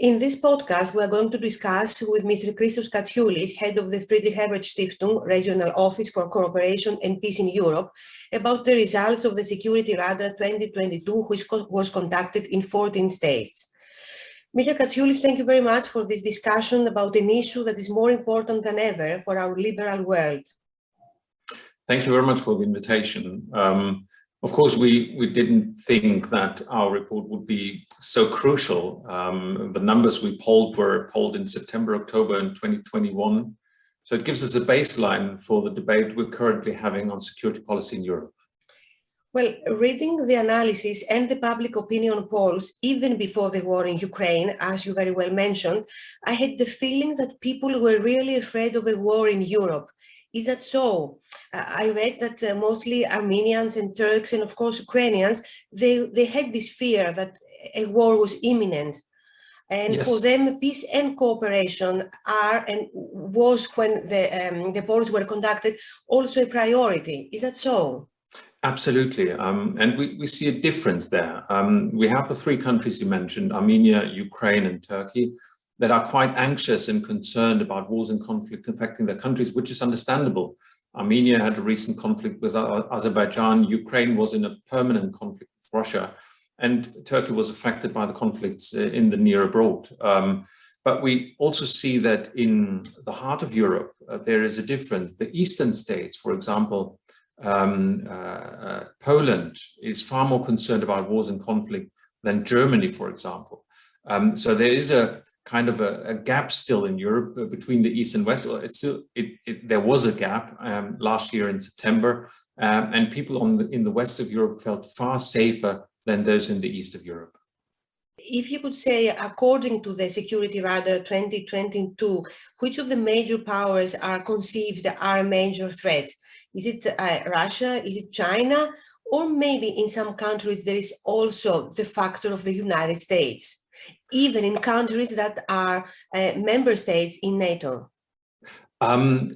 In this podcast, we are going to discuss with Mr. Christos Katsioulis, head of the Friedrich Ebert Stiftung, Regional Office for Cooperation and Peace in Europe, about the results of the Security Radar 2022, which was conducted in 14 states. Mr. Katsioulis, thank you very much for this discussion about an issue that is more important than ever for our liberal world. Thank you very much for the invitation. Of course, we didn't think that our report would be so crucial. The numbers we polled were polled in September, October in 2021. So it gives us a baseline for the debate we're currently having on security policy in Europe. Well, reading the analysis and the public opinion polls, even before the war in Ukraine, as you very well mentioned, I had the feeling that people were really afraid of a war in Europe. Is that so? I read that mostly Armenians and Turks and of course Ukrainians, they had this fear that a war was imminent. And yes, for them, peace and cooperation are and was, when the polls were conducted, also a priority. Is that so? Absolutely. And we see a difference there. We have the three countries you mentioned, Armenia, Ukraine and Turkey, that are quite anxious and concerned about wars and conflict affecting their countries, which is understandable. Armenia had a recent conflict with Azerbaijan, Ukraine was in a permanent conflict with Russia, and Turkey was affected by the conflicts in the near abroad. But we also see that in the heart of Europe, there is a difference. The eastern states, for example, Poland is far more concerned about wars and conflict than Germany, for example. So there is a kind of a gap still in Europe between the East and West. Well, there was a gap last year in September, and people in the West of Europe felt far safer than those in the East of Europe. If you could say, according to the Security Radar 2022, which of the major powers are conceived are a major threat? Is it Russia? Is it China? Or maybe in some countries there is also the factor of the United States, even in countries that are member states in NATO?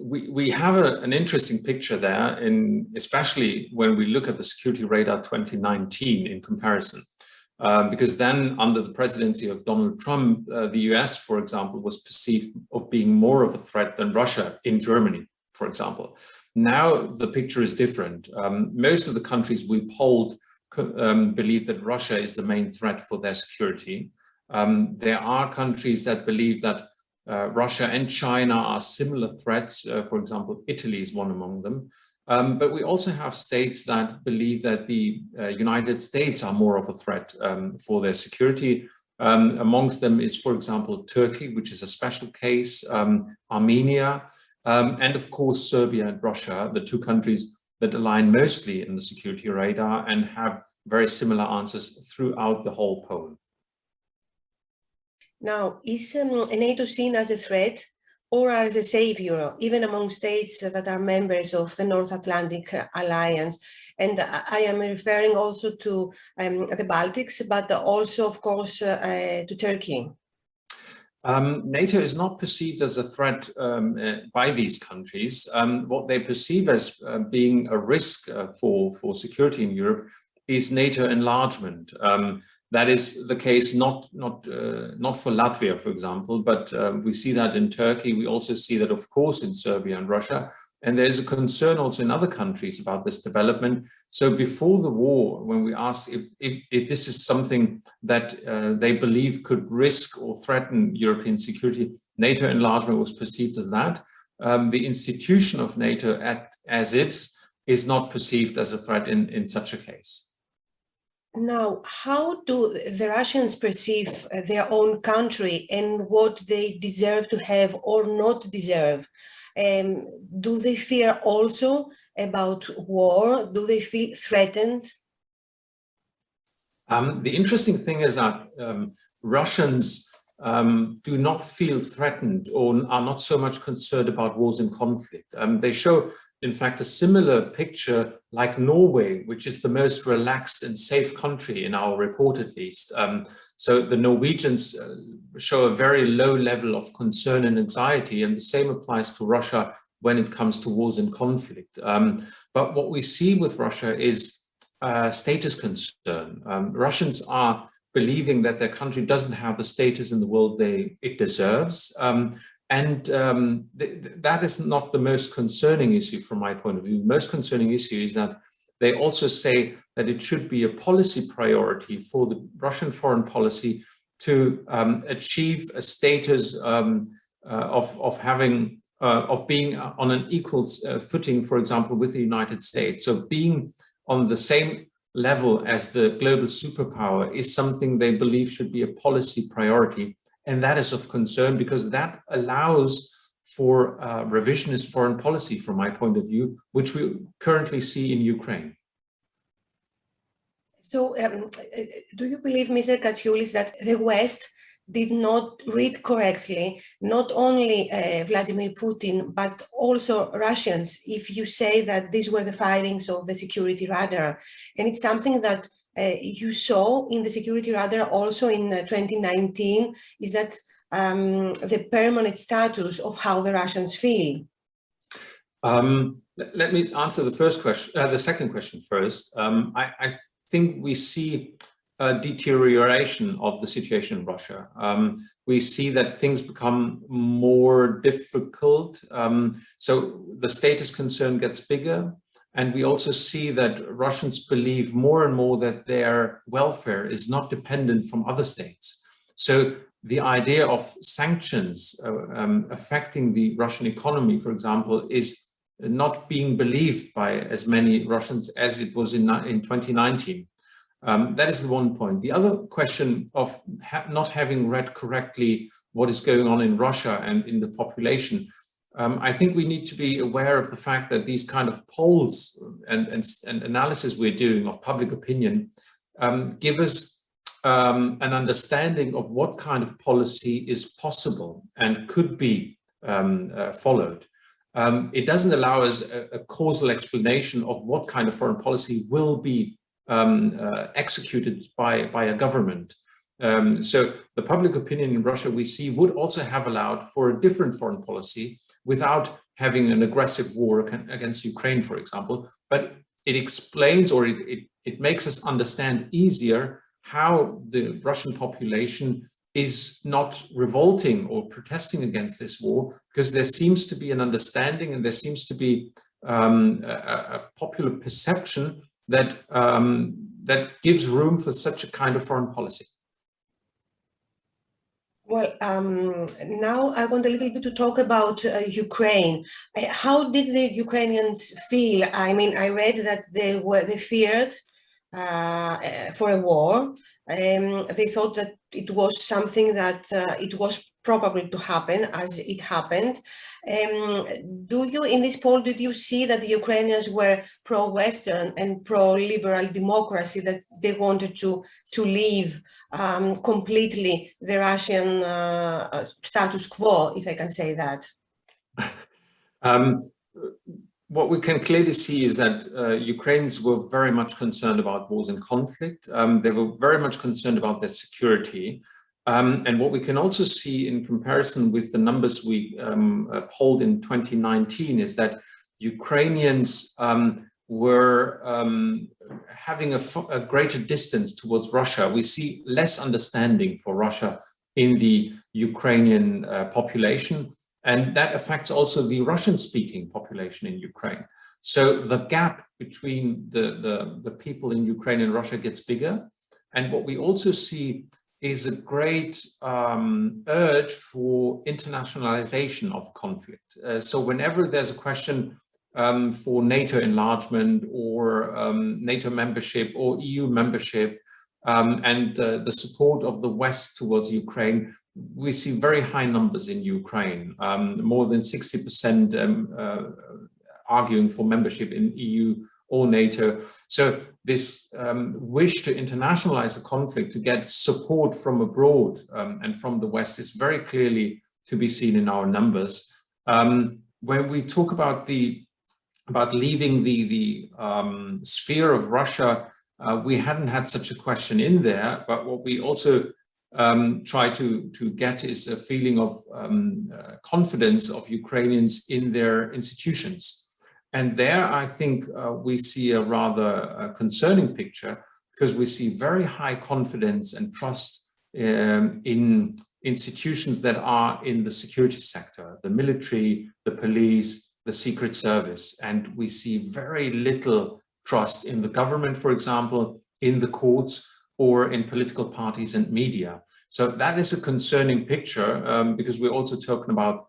We have an interesting picture there, especially when we look at the Security Radar 2019 in comparison. Because then under the presidency of Donald Trump, the US, for example, was perceived of being more of a threat than Russia in Germany, for example. Now the picture is different. Most of the countries we polled believe that Russia is the main threat for their security. There are countries that believe that Russia and China are similar threats. For example, Italy is one among them. But we also have states that believe that the United States are more of a threat for their security. Amongst them is, for example, Turkey, which is a special case, Armenia, and of course, Serbia and Russia, the two countries that align mostly in the security radar and have very similar answers throughout the whole poll. Now, is NATO seen as a threat or as a savior, even among states that are members of the North Atlantic Alliance? And I am referring also to the Baltics, but also, of course, to Turkey. NATO is not perceived as a threat by these countries. What they perceive as being a risk for security in Europe is NATO enlargement. That is the case not for Latvia, for example, but we see that in Turkey. We also see that, of course, in Serbia and Russia. And there's a concern also in other countries about this development. So before the war, when we asked if this is something that they believe could risk or threaten European security, NATO enlargement was perceived as that. The institution of NATO as is not perceived as a threat in such a case. Now, how do the Russians perceive their own country and what they deserve to have or not deserve? Do they fear also about war? Do they feel threatened? The interesting thing is that Russians do not feel threatened or are not so much concerned about wars and conflict. They show, in fact, a similar picture like Norway, which is the most relaxed and safe country in our report, at least. So the Norwegians show a very low level of concern and anxiety, and the same applies to Russia when it comes to wars and conflict. But what we see with Russia is status concern. Russians are believing that their country doesn't have the status in the world it deserves. That is not the most concerning issue from my point of view. The most concerning issue is that they also say that it should be a policy priority for the Russian foreign policy to achieve a status of being on an equal footing, for example, with the United States. So being on the same level as the global superpower is something they believe should be a policy priority. And that is of concern because that allows for revisionist foreign policy, from my point of view, which we currently see in Ukraine. So do you believe, Mr. Katsioulis, that the West did not read correctly, not only Vladimir Putin, but also Russians, if you say that these were the findings of the security radar? And it's something that you saw in the security radar also in 2019, is that the permanent status of how the Russians feel? Let me answer the second question first. I think we see a deterioration of the situation in Russia. We see that things become more difficult. So the status concern gets bigger. And we also see that Russians believe more and more that their welfare is not dependent from other states. So the idea of sanctions affecting the Russian economy, for example, is not being believed by as many Russians as it was in 2019. That is the one point. The other question of not having read correctly what is going on in Russia and in the population, I think we need to be aware of the fact that these kind of polls and analysis we're doing of public opinion give us an understanding of what kind of policy is possible and could be followed. It doesn't allow us a causal explanation of what kind of foreign policy will be executed by a government. So the public opinion in Russia we see would also have allowed for a different foreign policy without having an aggressive war against Ukraine, for example. But it explains, or it makes us understand easier how the Russian population is not revolting or protesting against this war, because there seems to be an understanding and there seems to be a popular perception that that gives room for such a kind of foreign policy. Well, now I want a little bit to talk about Ukraine. How did the Ukrainians feel? I mean, I read that they feared for a war. They thought that it was something that it was probable to happen, as it happened. In this poll, did you see that the Ukrainians were pro-Western and pro-liberal democracy, that they wanted to leave completely the Russian status quo, if I can say that? What we can clearly see is that Ukrainians were very much concerned about wars and conflict. They were very much concerned about their security. And what we can also see in comparison with the numbers we polled in 2019 is that Ukrainians were having a greater distance towards Russia. We see less understanding for Russia in the Ukrainian population. And that affects also the Russian-speaking population in Ukraine. So the gap between the people in Ukraine and Russia gets bigger. And what we also see is a great urge for internationalization of conflict. So whenever there's a question for NATO enlargement or NATO membership or EU membership and the support of the West towards Ukraine, we see very high numbers in Ukraine, more than 60% arguing for membership in EU or NATO. So this wish to internationalize the conflict, to get support from abroad and from the West, is very clearly to be seen in our numbers. When we talk about leaving the sphere of Russia, we hadn't had such a question in there, but what we also try to get is a feeling of confidence of Ukrainians in their institutions. And there, I think we see a rather concerning picture, because we see very high confidence and trust in institutions that are in the security sector, the military, the police, the Secret Service. And we see very little trust in the government, for example, in the courts, or in political parties and media. So that is a concerning picture, because we're also talking about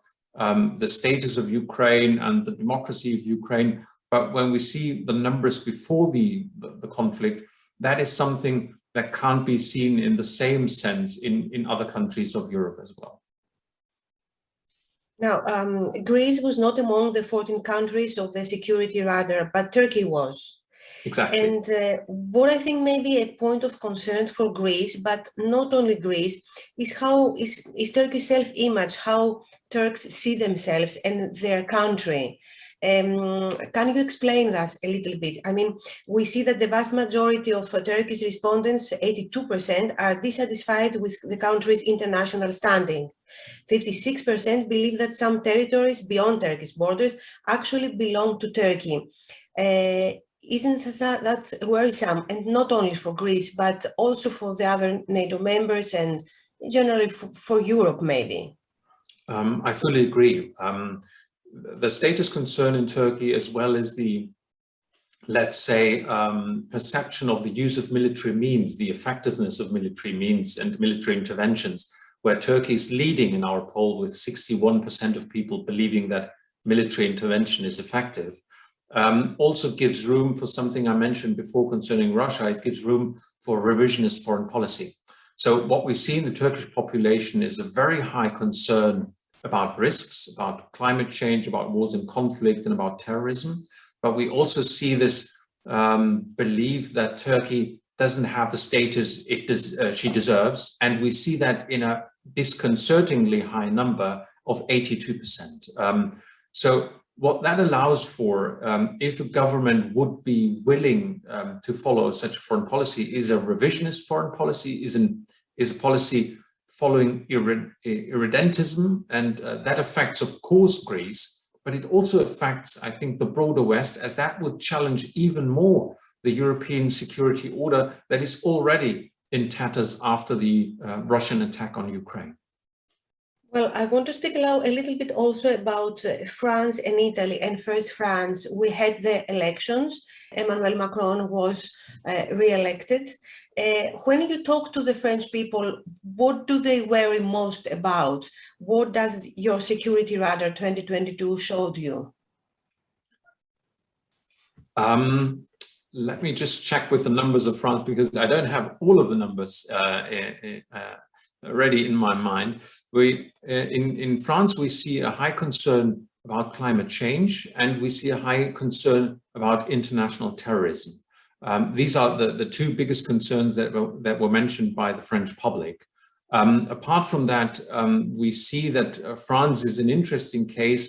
the status of Ukraine and the democracy of Ukraine. But when we see the numbers before the conflict, that is something that can't be seen in the same sense in other countries of Europe as well. Now, Greece was not among the 14 countries of the security radar, but Turkey was. Exactly. And what I think may be a point of concern for Greece, but not only Greece, is how is Turkey's self-image, how Turks see themselves and their country. Can you explain that a little bit? I mean, we see that the vast majority of Turkish respondents, 82%, are dissatisfied with the country's international standing. 56% believe that some territories beyond Turkish borders actually belong to Turkey. Isn't that worrisome? And not only for Greece, but also for the other NATO members and generally for Europe, maybe? I fully agree. The status concern in Turkey, as well as the, let's say, perception of the use of military means, the effectiveness of military means and military interventions, where Turkey is leading in our poll with 61% of people believing that military intervention is effective, also gives room for something I mentioned before concerning Russia. It gives room for revisionist foreign policy. So what we see in the Turkish population is a very high concern about risks, about climate change, about wars and conflict, and about terrorism. But we also see this belief that Turkey doesn't have the status she deserves. And we see that in a disconcertingly high number of 82%. So what that allows for, if a government would be willing to follow such a foreign policy, is a revisionist foreign policy, is a policy following irredentism, and that affects, of course, Greece, but it also affects, I think, the broader West, as that would challenge even more the European security order that is already in tatters after the Russian attack on Ukraine. Well, I want to speak a little bit also about France and Italy. And first, France, we had the elections. Emmanuel Macron was re-elected. When you talk to the French people, what do they worry most about? What does your security radar 2022 showed you? Let me just check with the numbers of France, because I don't have all of the numbers already in my mind. In France, we see a high concern about climate change, and we see a high concern about international terrorism. These are the two biggest concerns that were mentioned by the French public. Apart from that, we see that France is an interesting case,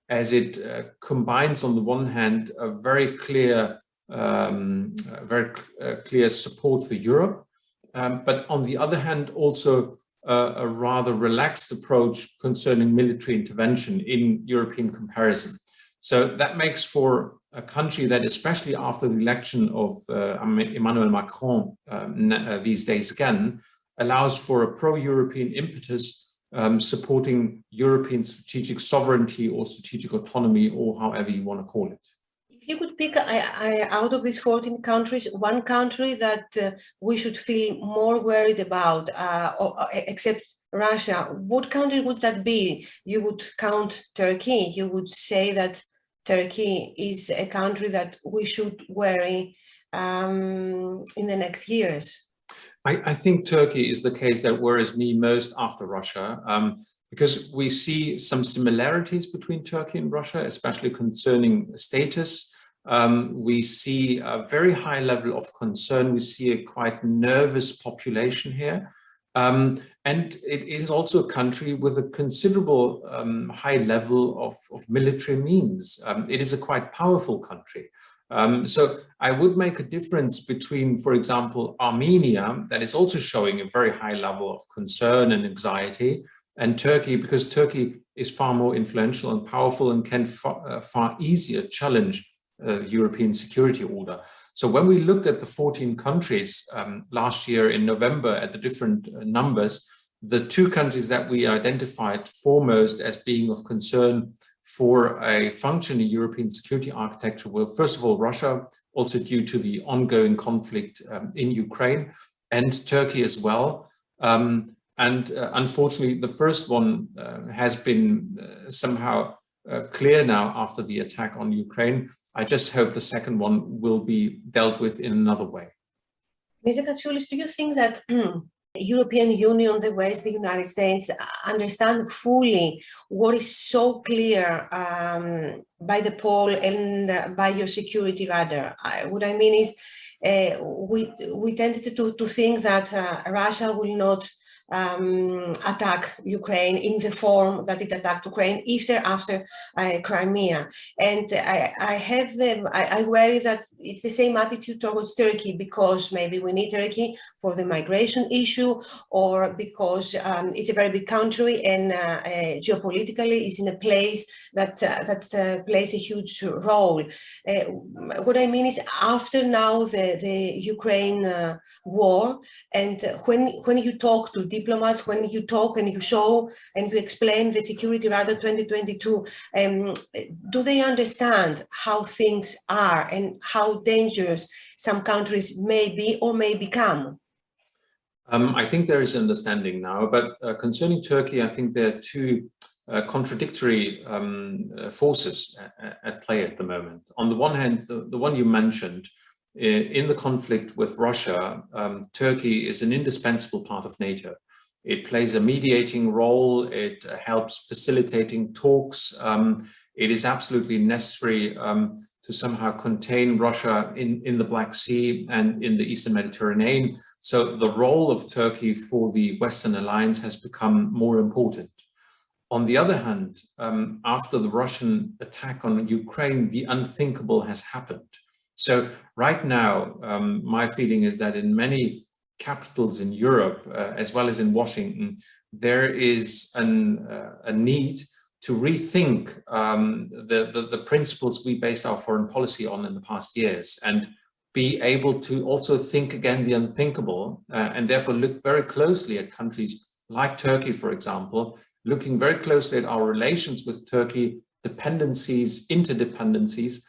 as it combines, on the one hand, a very clear support for Europe, but on the other hand, also a rather relaxed approach concerning military intervention in European comparison. So that makes for a country that, especially after the election of Emmanuel Macron these days again, allows for a pro-European impetus, supporting European strategic sovereignty or strategic autonomy, or however you want to call it. If you could pick out of these 14 countries, one country that we should feel more worried about, except Russia, what country would that be? You would count Turkey. You would say that Turkey is a country that we should worry in the next years. I think Turkey is the case that worries me most after Russia, because we see some similarities between Turkey and Russia, especially concerning status. We see a very high level of concern. We see a quite nervous population here. And it is also a country with a considerable high level of military means. It is a quite powerful country. So I would make a difference between, for example, Armenia, that is also showing a very high level of concern and anxiety, and Turkey, because Turkey is far more influential and powerful and can far easier challenge European security order. So when we looked at the 14 countries last year in November at the different numbers, the two countries that we identified foremost as being of concern for a functioning European security architecture were, first of all, Russia, also due to the ongoing conflict in Ukraine, and Turkey as well. Unfortunately, the first one has been somehow clear now after the attack on Ukraine. I just hope the second one will be dealt with in another way. Mr. Katsioulis, do you think that European Union, the West, the United States understand fully what is so clear by the poll and by your security radar? What I mean is we tended to think that Russia will not attack Ukraine in the form that it attacked Ukraine after Crimea. And I worry that it's the same attitude towards Turkey, because maybe we need Turkey for the migration issue, or because it's a very big country and geopolitically is in a place that plays a huge role. What I mean is, after now the Ukraine war, and when you talk to diplomats, when you talk and you show and you explain the security radar 2022, do they understand how things are and how dangerous some countries may be or may become? I think there is understanding now, but concerning Turkey, I think there are two contradictory forces at play at the moment. On the one hand, the one you mentioned, in the conflict with Russia, Turkey is an indispensable part of NATO. It plays a mediating role. It helps facilitating talks. It is absolutely necessary to somehow contain Russia in the Black Sea and in the Eastern Mediterranean. So the role of Turkey for the Western alliance has become more important. On the other hand, after the Russian attack on Ukraine, the unthinkable has happened. So right now, my feeling is that in many capitals in Europe, as well as in Washington, there is a need to rethink the principles we based our foreign policy on in the past years, and be able to also think again the unthinkable, and therefore look very closely at countries like Turkey, for example, looking very closely at our relations with Turkey, dependencies, interdependencies.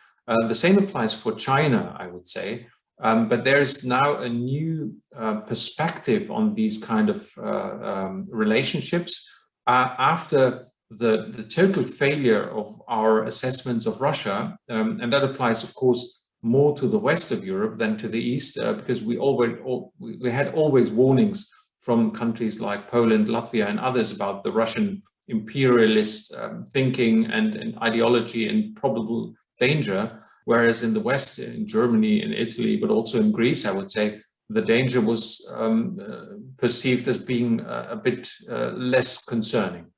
The same applies for China, I would say. But there's now a new perspective on these kind of relationships after the total failure of our assessments of Russia. And that applies, of course, more to the west of Europe than to the east, because we had always warnings from countries like Poland, Latvia, and others about the Russian imperialist thinking and ideology and probable danger. Whereas in the West, in Germany, in Italy, but also in Greece, I would say, the danger was perceived as being a bit less concerning.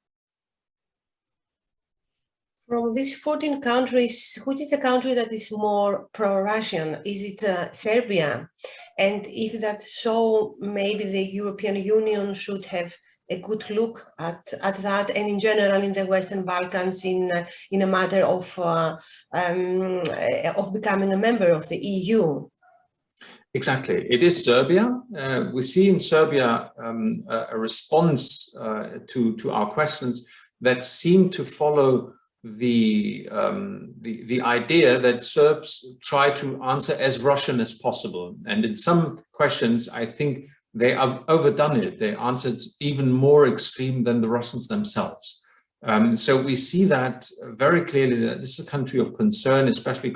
From these 14 countries, which is the country that is more pro-Russian? Is it Serbia? And if that's so, maybe the European Union should have a good look at that, and in general in the Western Balkans, in a matter of becoming a member of the EU. Exactly, it is Serbia. We see in Serbia a response to our questions that seem to follow the idea that Serbs try to answer as Russian as possible, and in some questions, I think they have overdone it. They answered even more extreme than the Russians themselves. So we see that very clearly that this is a country of concern, especially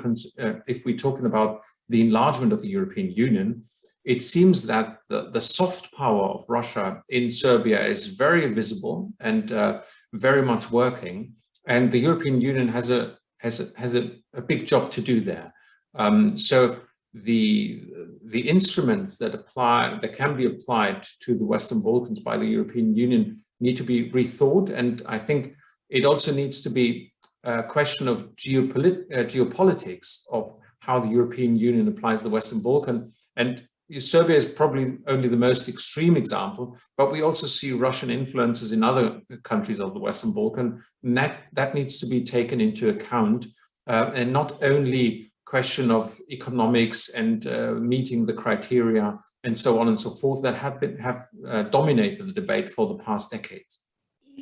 if we're talking about the enlargement of the European Union. It seems that the soft power of Russia in Serbia is very visible and very much working. And the European Union has a big job to do there. So the instruments that can be applied to the Western Balkans by the European Union need to be rethought, and I think it also needs to be a question of geopolitics of how the European Union applies the Western Balkan. And Serbia is probably only the most extreme example, but we also see Russian influences in other countries of the Western Balkan, and that needs to be taken into account, and not only question of economics and meeting the criteria and so on and so forth that have dominated the debate for the past decades.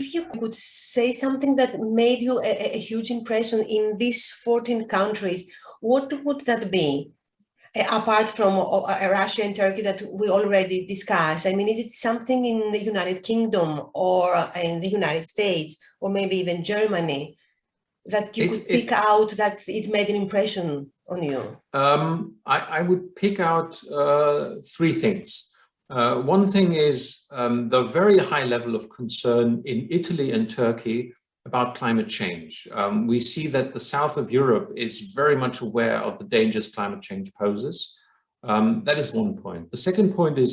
If you could say something that made you a huge impression in these 14 countries, what would that be? Apart from Russia and Turkey that we already discussed, I mean, is it something in the United Kingdom or in the United States or maybe even Germany that you could pick out that it made an impression on you? I would pick out three things. One thing is the very high level of concern in Italy and Turkey about climate change. We see that the south of Europe is very much aware of the dangers climate change poses. That is one point. The second point is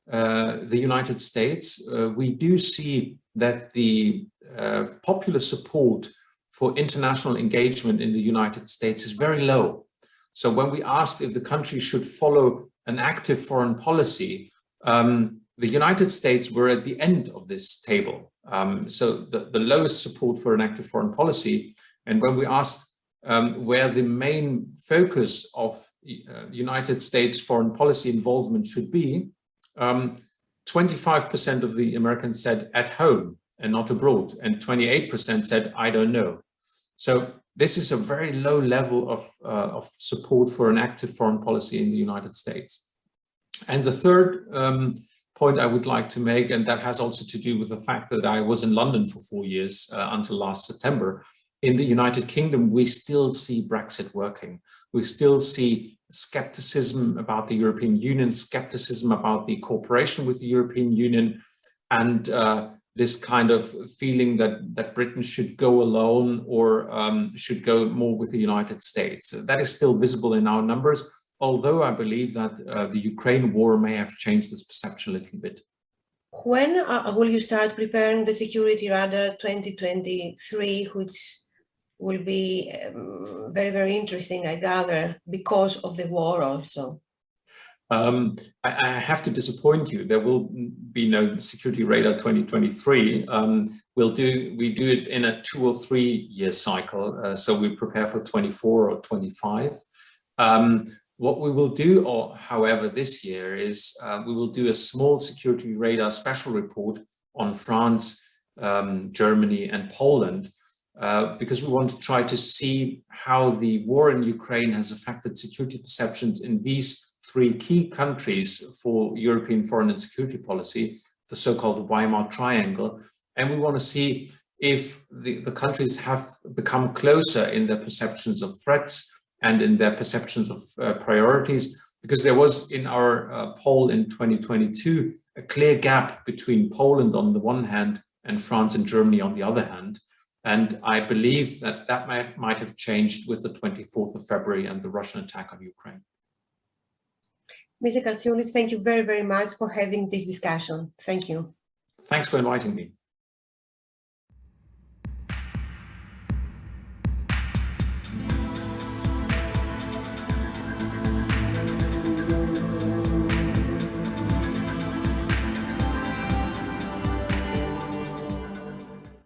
the United States. We do see that the popular support for international engagement in the United States is very low. So when we asked if the country should follow an active foreign policy, the United States were at the end of this table. So the lowest support for an active foreign policy. And when we asked where the main focus of United States foreign policy involvement should be, 25% of the Americans said at home and not abroad, and 28% said, I don't know. So this is a very low level of support for an active foreign policy in the United States. And the third point I would like to make, and that has also to do with the fact that I was in London for 4 years until last September. In the United Kingdom, we still see Brexit working. We still see skepticism about the European Union, skepticism about the cooperation with the European Union, and this kind of feeling that Britain should go alone or should go more with the United States. That is still visible in our numbers, although I believe that the Ukraine war may have changed this perception a little bit. When will you start preparing the Security Radar 2023, which will be very, very interesting, I gather, because of the war also? I have to disappoint you. There will be no Security Radar 2023. We do it in a 2 or 3 year cycle. So we prepare for 24 or 25. What we will do, however, this year is we will do a small Security Radar special report on France, Germany, and Poland, because we want to try to see how the war in Ukraine has affected security perceptions in these 3 key countries for European foreign and security policy, the so-called Weimar Triangle. And we want to see if the countries have become closer in their perceptions of threats and in their perceptions of priorities, because there was in our poll in 2022 a clear gap between Poland on the one hand and France and Germany on the other hand. And I believe that might have changed with the 24th of February and the Russian attack on Ukraine. Mr. Katsioulis, thank you very, very much for having this discussion. Thank you. Thanks for inviting me.